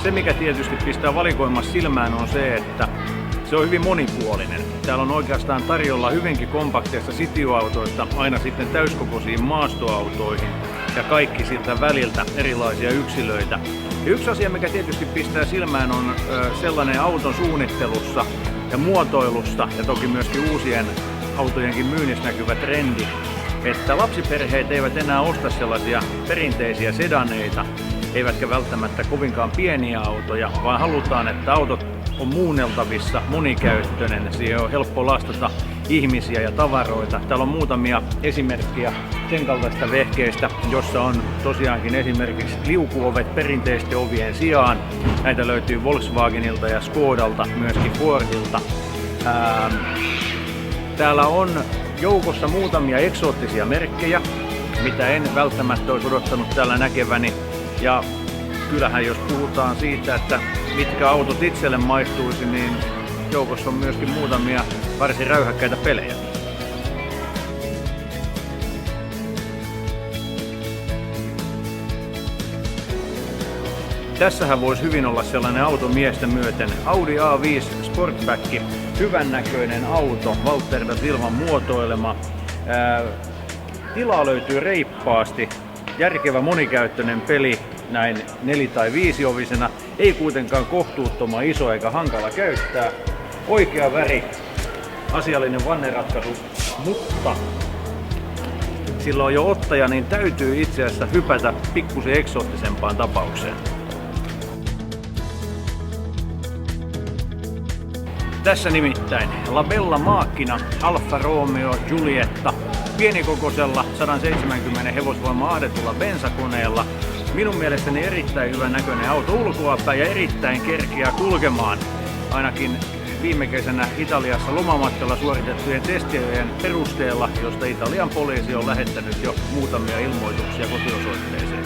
Se, mikä tietysti pistää valikoimassa silmään, on se, että se on hyvin monipuolinen. Täällä on oikeastaan tarjolla hyvinkin kompakteista city-autoista aina sitten täyskokoisiin maastoautoihin ja kaikki siltä väliltä erilaisia yksilöitä. Ja yksi asia, mikä tietysti pistää silmään, on sellainen auton suunnittelussa ja muotoilussa ja toki myöskin uusien autojenkin myynnissä näkyvä trendi, että lapsiperheet eivät enää osta sellaisia perinteisiä sedaneita, eivätkä välttämättä kovinkaan pieniä autoja, vaan halutaan, että autot on muunneltavissa, monikäyttöinen, siihen on helppo lastata ihmisiä ja tavaroita. Täällä on muutamia esimerkkejä sen kaltaista vehkeistä, jossa on tosiaankin esimerkiksi liukuovet perinteisten ovien sijaan. Näitä löytyy Volkswagenilta ja Skodalta, myöskin Fordilta. Täällä on joukossa muutamia eksoottisia merkkejä, mitä en välttämättä olisi odottanut täällä näkeväni. Ja kyllähän jos puhutaan siitä, että mitkä autot itselle maistuisi, niin joukossa on myöskin muutamia varsin räyhäkkäitä pelejä. Tässähän voisi hyvin olla sellainen auto miestä myöten. Audi A5 Sportback, hyvännäköinen auto, Walter da Silvan muotoilema. Tilaa löytyy reippaasti, järkevä monikäyttöinen peli näin 4- tai 5-ovisena, ei kuitenkaan kohtuuttoman iso eikä hankala käyttää. Oikea väri, asiallinen vanneratkaisu, mutta silloin jo ottaja niin täytyy itse asiassa hypätä pikkusen eksoottisempaan tapaukseen. Tässä nimittäin La Bella Macchina Alfa Romeo Giulietta pienikokoisella 170 hevosvoiman ahdetulla bensakoneella. Minun mielestäni erittäin hyvän näköinen auto ulkoapäin ja erittäin kerkeä kulkemaan. Ainakin viime kesänä Italiassa lomamatkalla suoritettujen testien perusteella, josta Italian poliisi on lähettänyt jo muutamia ilmoituksia kotiosoitteeseen.